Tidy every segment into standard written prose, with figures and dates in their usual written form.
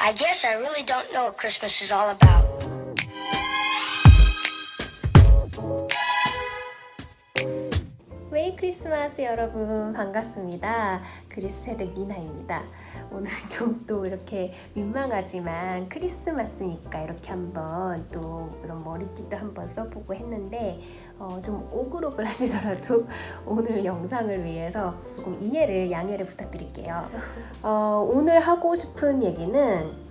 I guess I really don't know what Christmas is all about. 메리 크리스마스 여러분, 반갑습니다. 그리스 세댁 니나입니다. 오늘 좀 또 이렇게 민망하지만 크리스마스니까 이렇게 한번 또 이런 머리띠도 한번 써보고 했는데 좀 오글오글 하시더라도 오늘 영상을 위해서 조금 양해를 부탁드릴게요. 오늘 하고 싶은 얘기는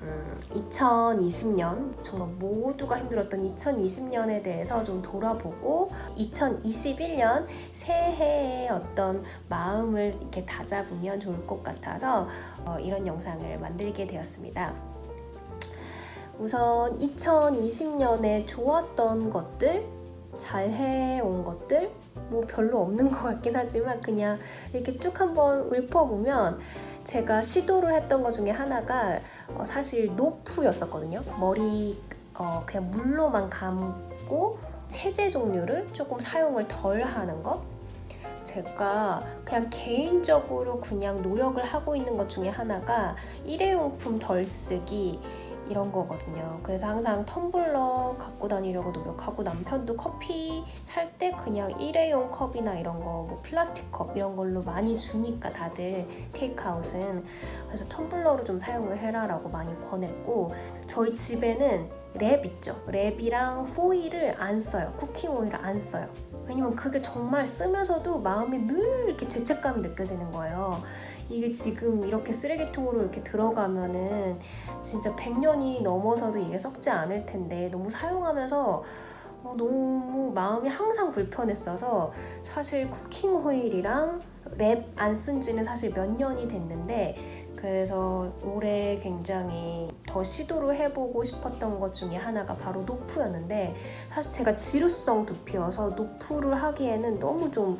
2020년 정말 모두가 힘들었던 2020년에 대해서 좀 돌아보고 2021년 새해의 어떤 마음을 이렇게 다잡으면 좋을 것 같아서 이런 영상을 만들게 되었습니다. 우선 2020년에 좋았던 것들, 잘 해온 것들 뭐 별로 없는 것 같긴 하지만 그냥 이렇게 쭉 한번 읊어보면 제가 시도를 했던 것 중에 하나가 사실 노프였었거든요. 머리 그냥 물로만 감고 세제 종류를 조금 사용을 덜 하는 거. 제가 그냥 개인적으로 그냥 노력을 하고 있는 것 중에 하나가 일회용품 덜 쓰기 이런 거거든요. 그래서 항상 텀블러 갖고 다니려고 노력하고 남편도 커피 살 때 그냥 일회용 컵이나 이런 거 뭐 플라스틱 컵 이런 걸로 많이 주니까 다들 테이크아웃은 그래서 텀블러로 좀 사용을 해라라고 많이 권했고 저희 집에는 랩 있죠. 랩이랑 포일을 안 써요. 쿠킹 오일을 안 써요. 왜냐면 그게 정말 쓰면서도 마음이 늘 이렇게 죄책감이 느껴지는 거예요. 이게 지금 이렇게 쓰레기통으로 이렇게 들어가면은 진짜 100년이 넘어서도 이게 썩지 않을 텐데 너무 사용하면서 너무 마음이 항상 불편했어서 사실 쿠킹 오일이랑 랩 안 쓴 지는 사실 몇 년이 됐는데 그래서 올해 굉장히 더 시도를 해보고 싶었던 것 중에 하나가 바로 노프였는데 사실 제가 지루성 두피여서 노프를 하기에는 너무 좀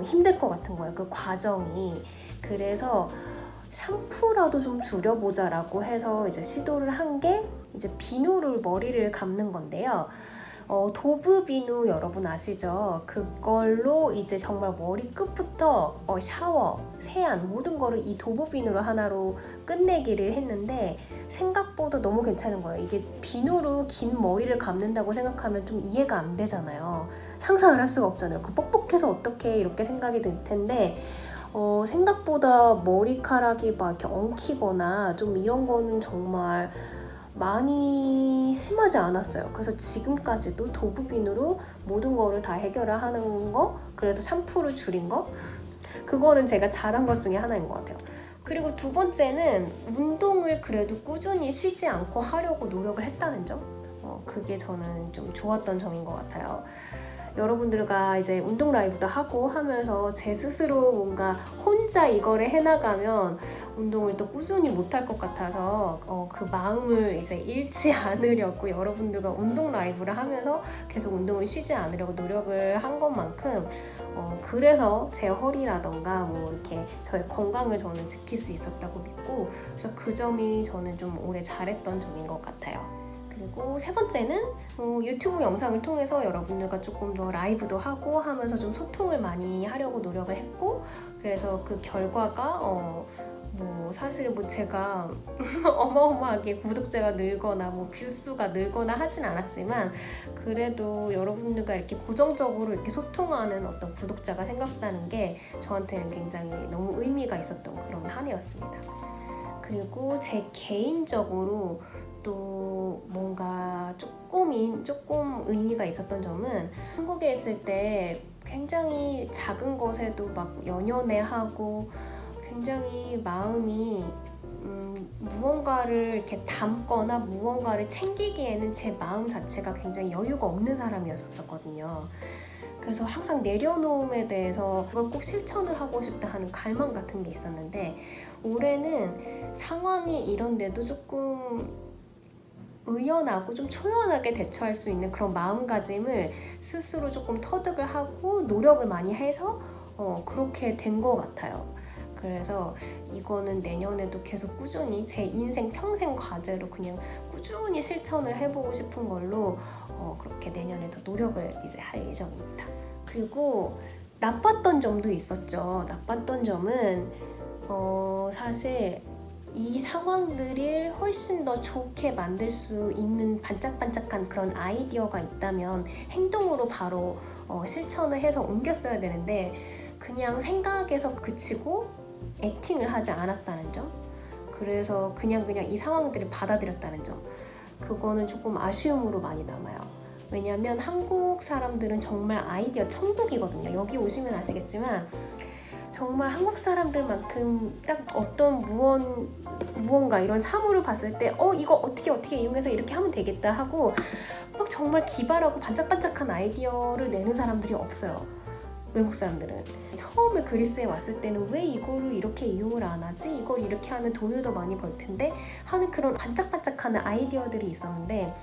힘들 것 같은 거예요. 그 과정이. 그래서 샴푸라도 좀 줄여보자라고 해서 이제 시도를 한 게 이제 비누로 머리를 감는 건데요. 도브 비누 여러분 아시죠? 그걸로 이제 정말 머리 끝부터 샤워, 세안 모든 거를 이 도브 비누로 하나로 끝내기를 했는데 생각보다 너무 괜찮은 거예요. 이게 비누로 긴 머리를 감는다고 생각하면 좀 이해가 안 되잖아요. 상상을 할 수가 없잖아요. 그 뻑뻑해서 어떻게 이렇게 생각이 들 텐데 생각보다 머리카락이 막 이렇게 엉키거나 좀 이런 거는 정말 많이 심하지 않았어요. 그래서 지금까지도 도브비누로 모든 거를 다 해결을 하는 거, 그래서 샴푸를 줄인 거, 그거는 제가 잘한 것 중에 하나인 것 같아요. 그리고 두 번째는 운동을 그래도 꾸준히 쉬지 않고 하려고 노력을 했다는 점, 그게 저는 좀 좋았던 점인 것 같아요. 여러분들과 이제 운동 라이브도 하고 하면서 제 스스로 뭔가 혼자 이거를 해나가면 운동을 또 꾸준히 못할 것 같아서 그 마음을 이제 잃지 않으려고 여러분들과 운동 라이브를 하면서 계속 운동을 쉬지 않으려고 노력을 한 것만큼 그래서 제 허리라던가 뭐 이렇게 저의 건강을 저는 지킬 수 있었다고 믿고 그래서 그 점이 저는 좀 올해 잘했던 점인 것 같아요. 그리고 세 번째는 유튜브 영상을 통해서 여러분들과 조금 더 라이브도 하고 하면서 좀 소통을 많이 하려고 노력을 했고 그래서 그 결과가 뭐 사실 뭐 제가 어마어마하게 구독자가 늘거나 뭐 뷰수가 늘거나 하진 않았지만 그래도 여러분들과 이렇게 고정적으로 이렇게 소통하는 어떤 구독자가 생겼다는 게 저한테는 굉장히 너무 의미가 있었던 그런 한 해였습니다. 그리고 제 개인적으로 또 뭔가 조금 의미가 있었던 점은 한국에 있을 때 굉장히 작은 것에도 막 연연해하고 굉장히 마음이 무언가를 이렇게 담거나 무언가를 챙기기에는 제 마음 자체가 굉장히 여유가 없는 사람이었었거든요. 그래서 항상 내려놓음에 대해서 그걸 꼭 실천을 하고 싶다 하는 갈망 같은 게 있었는데 올해는 상황이 이런데도 조금 의연하고 좀 초연하게 대처할 수 있는 그런 마음가짐을 스스로 조금 터득을 하고 노력을 많이 해서 그렇게 된 것 같아요. 그래서 이거는 내년에도 계속 꾸준히 제 인생 평생 과제로 그냥 꾸준히 실천을 해보고 싶은 걸로 그렇게 내년에도 노력을 이제 할 예정입니다. 그리고 나빴던 점도 있었죠. 나빴던 점은 사실 이 상황들을 훨씬 더 좋게 만들 수 있는 반짝반짝한 그런 아이디어가 있다면 행동으로 바로 실천을 해서 옮겼어야 되는데 그냥 생각에서 그치고 액팅을 하지 않았다는 점, 그래서 그냥 이 상황들을 받아들였다는 점, 그거는 조금 아쉬움으로 많이 남아요. 왜냐면 한국 사람들은 정말 아이디어 천국이거든요. 여기 오시면 아시겠지만 정말 한국 사람들만큼 딱 어떤 무언가 이런 사물을 봤을 때 이거 어떻게 이용해서 이렇게 하면 되겠다 하고 막 정말 기발하고 반짝반짝한 아이디어를 내는 사람들이 없어요. 외국 사람들은 처음에 그리스에 왔을 때는 왜 이거를 이렇게 이용을 안 하지? 이걸 이렇게 하면 돈을 더 많이 벌 텐데 하는 그런 반짝반짝하는 아이디어들이 있었는데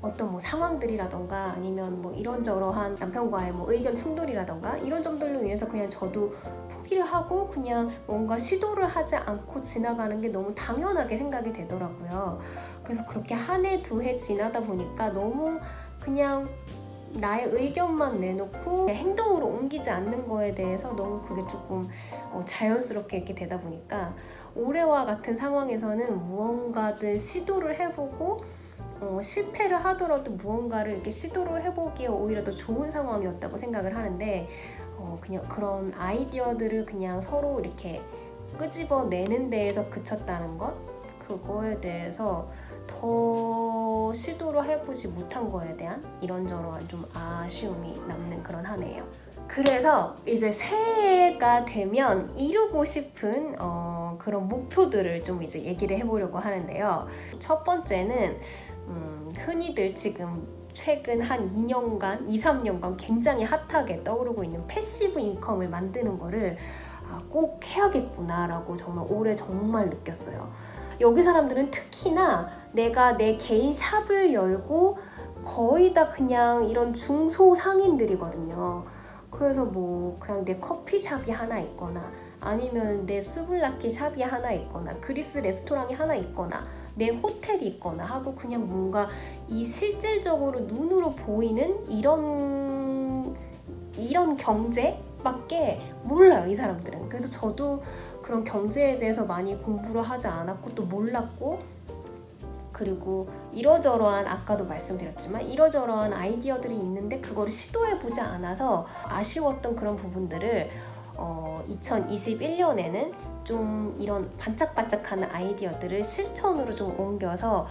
어떤 뭐 상황들이라던가 아니면 뭐 이런저런한 남편과의 뭐 의견 충돌이라던가 이런 점들로 인해서 그냥 저도 포기를 하고 그냥 뭔가 시도를 하지 않고 지나가는 게 너무 당연하게 생각이 되더라고요. 그래서 그렇게 한 해, 두 해 지나다 보니까 너무 그냥 나의 의견만 내놓고 행동으로 옮기지 않는 거에 대해서 너무 그게 조금 자연스럽게 이렇게 되다 보니까 올해와 같은 상황에서는 무언가든 시도를 해보고 실패를 하더라도 무언가를 이렇게 시도를 해보기에 오히려 더 좋은 상황이었다고 생각을 하는데 그냥 그런 아이디어들을 그냥 서로 이렇게 끄집어내는 데에서 그쳤다는 것, 그거에 대해서 더 시도를 해보지 못한 거에 대한 이런저런 좀 아쉬움이 남는 그런 한 해예요. 그래서 이제 새해가 되면 이루고 싶은 그런 목표들을 좀 이제 얘기를 해보려고 하는데요. 첫 번째는 흔히들 지금 최근 한 2년간, 2, 3년간 굉장히 핫하게 떠오르고 있는 패시브 인컴을 만드는 거를 꼭 해야겠구나라고 정말 올해 정말 느꼈어요. 여기 사람들은 특히나 내가 내 개인 샵을 열고 거의 다 그냥 이런 중소상인들이거든요. 그래서 뭐 그냥 내 커피샵이 하나 있거나 아니면 내 수블라키 샵이 하나 있거나 그리스 레스토랑이 하나 있거나 내 호텔이 있거나 하고 그냥 뭔가 이 실질적으로 눈으로 보이는 이런 경제밖에 몰라요, 이 사람들은. 그래서 저도 그런 경제에 대해서 많이 공부를 하지 않았고 또 몰랐고, 그리고 이러저러한 아까도 말씀드렸지만 이러저러한 아이디어들이 있는데 그거를 시도해보지 않아서 아쉬웠던 그런 부분들을 2021년에는 좀 이런 반짝반짝하는 아이디어들을 실천으로 좀 옮겨서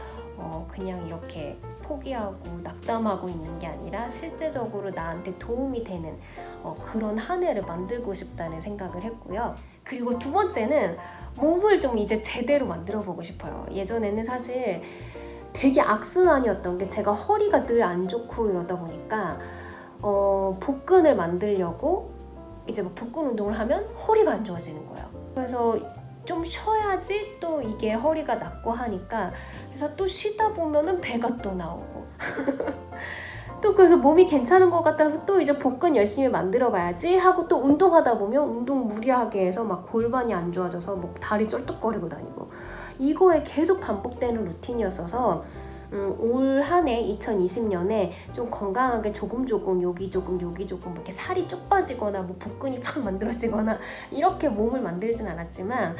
그냥 이렇게 포기하고 낙담하고 있는 게 아니라 실제적으로 나한테 도움이 되는 그런 한 해를 만들고 싶다는 생각을 했고요. 그리고 두 번째는 몸을 좀 이제 제대로 만들어 보고 싶어요. 예전에는 사실 되게 악순환이었던 게 제가 허리가 늘 안 좋고 이러다 보니까 복근을 만들려고 이제 뭐 복근 운동을 하면 허리가 안 좋아지는 거예요. 그래서 좀 쉬어야지 또 이게 허리가 낫고 하니까 그래서 또 쉬다 보면은 배가 또 나오고 또 그래서 몸이 괜찮은 것 같아서 또 이제 복근 열심히 만들어 봐야지 하고 또 운동하다 보면 운동 무리하게 해서 막 골반이 안 좋아져서 뭐 다리 쩔뚝거리고 다니고 이거에 계속 반복되는 루틴이었어서 올 한 해 2020년에 좀 건강하게 조금 여기 조금 이렇게 살이 쭉 빠지거나 뭐 복근이 팍 만들어지거나 이렇게 몸을 만들진 않았지만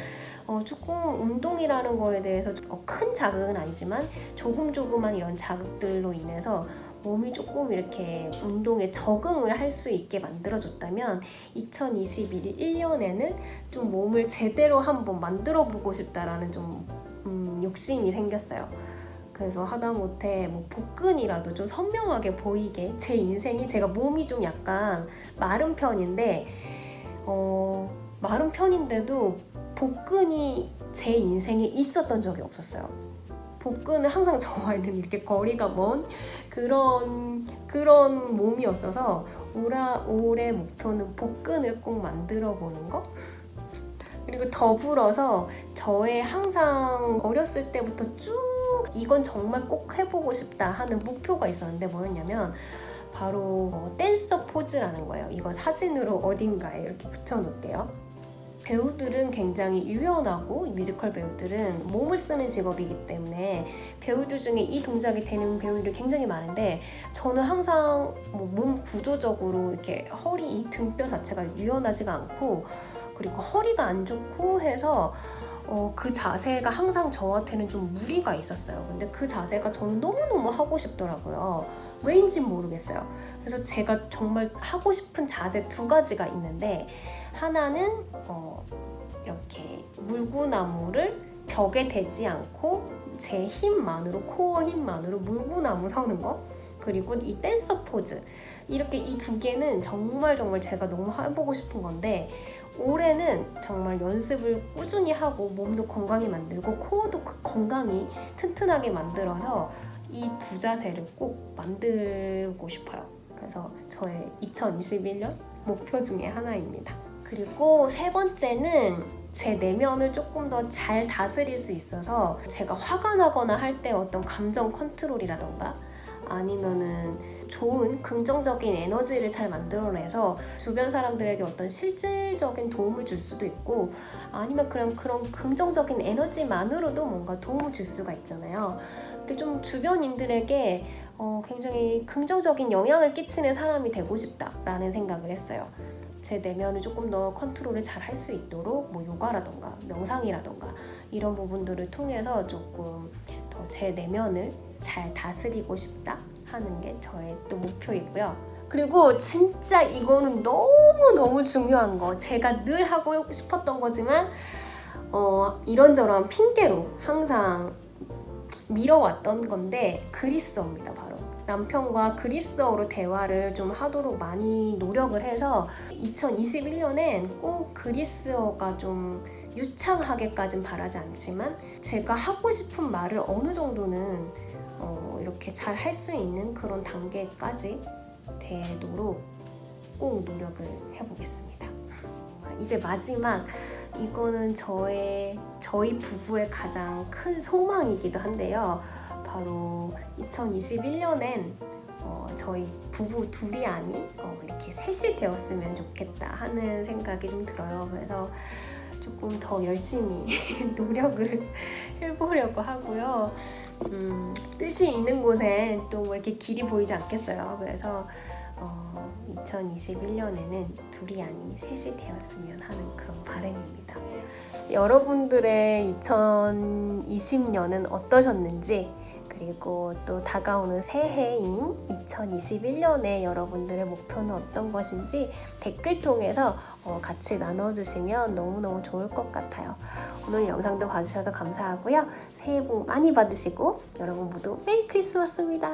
조금 운동이라는 거에 대해서 큰 자극은 아니지만 조금만 이런 자극들로 인해서 몸이 조금 이렇게 운동에 적응을 할 수 있게 만들어줬다면 2021년에는 좀 몸을 제대로 한번 만들어 보고 싶다라는 좀 욕심이 생겼어요. 그래서 하다못해 뭐 복근이라도 좀 선명하게 보이게 제 인생이 제가 몸이 좀 약간 마른 편인데 마른 편인데도 복근이 제 인생에 있었던 적이 없었어요. 복근은 항상 저와는 이렇게 거리가 먼 그런 몸이었어서 올해 목표는 복근을 꼭 만들어 보는 거. 그리고 더불어서 저의 항상 어렸을 때부터 쭉 이건 정말 꼭 해보고 싶다 하는 목표가 있었는데 뭐였냐면 바로 댄서 포즈라는 거예요. 이거 사진으로 어딘가에 이렇게 붙여놓을게요. 배우들은 굉장히 유연하고 뮤지컬 배우들은 몸을 쓰는 직업이기 때문에 배우들 중에 이 동작이 되는 배우들이 굉장히 많은데 저는 항상 몸 구조적으로 이렇게 허리, 이 등뼈 자체가 유연하지가 않고 그리고 허리가 안 좋고 해서 그 자세가 항상 저한테는 좀 무리가 있었어요. 근데 그 자세가 저는 너무너무 하고 싶더라고요. 왜인지 모르겠어요. 그래서 제가 정말 하고 싶은 자세 2가지가 있는데, 하나는 이렇게 물구나무를 벽에 대지 않고 제 힘만으로, 코어 힘만으로 물구나무 서는 거, 그리고 이 댄서 포즈, 이렇게 이 2개는 정말 제가 너무 해보고 싶은 건데, 올해는 정말 연습을 꾸준히 하고 몸도 건강히 만들고 코어도 건강히 튼튼하게 만들어서 이 2 자세를 꼭 만들고 싶어요. 그래서 저의 2021년 목표 중에 하나입니다. 그리고 3번째는 제 내면을 조금 더 잘 다스릴 수 있어서, 제가 화가 나거나 할 때 어떤 감정 컨트롤이라던가 아니면은 좋은 긍정적인 에너지를 잘 만들어내서 주변 사람들에게 어떤 실질적인 도움을 줄 수도 있고, 아니면 그런 긍정적인 에너지만으로도 뭔가 도움을 줄 수가 있잖아요. 근데 좀 주변인들에게 굉장히 긍정적인 영향을 끼치는 사람이 되고 싶다라는 생각을 했어요. 제 내면을 조금 더 컨트롤을 잘 할 수 있도록 요가라던가 명상이라던가 이런 부분들을 통해서 조금 더 제 내면을 잘 다스리고 싶다 하는 게 저의 또 목표이고요. 그리고 진짜 이거는 너무너무 중요한 거, 제가 늘 하고 싶었던 거지만 이런저런 핑계로 항상 미뤄왔던 건데, 그리스어입니다. 바로 남편과 그리스어로 대화를 좀 하도록 많이 노력을 해서 2021년엔 꼭 그리스어가 좀 유창하게까진 바라지 않지만 제가 하고 싶은 말을 어느 정도는 이렇게 잘 할 수 있는 그런 단계까지 되도록 꼭 노력을 해보겠습니다. 이제 마지막, 이거는 저희 부부의 가장 큰 소망이기도 한데요. 바로 2021년엔 저희 부부 둘이 아닌 이렇게 셋이 되었으면 좋겠다 하는 생각이 좀 들어요. 그래서 조금 더 열심히 노력을 해보려고 하고요. 뜻이 있는 곳엔 또 뭐 이렇게 길이 보이지 않겠어요. 그래서 2021년에는 둘이 아닌 셋이 되었으면 하는 그런 바람입니다. 여러분들의 2020년은 어떠셨는지, 그리고 또 다가오는 새해인 2021년에 여러분들의 목표는 어떤 것인지 댓글 통해서 같이 나눠주시면 너무너무 좋을 것 같아요. 오늘 영상도 봐주셔서 감사하고요. 새해 복 많이 받으시고 여러분 모두 메리 크리스마스입니다.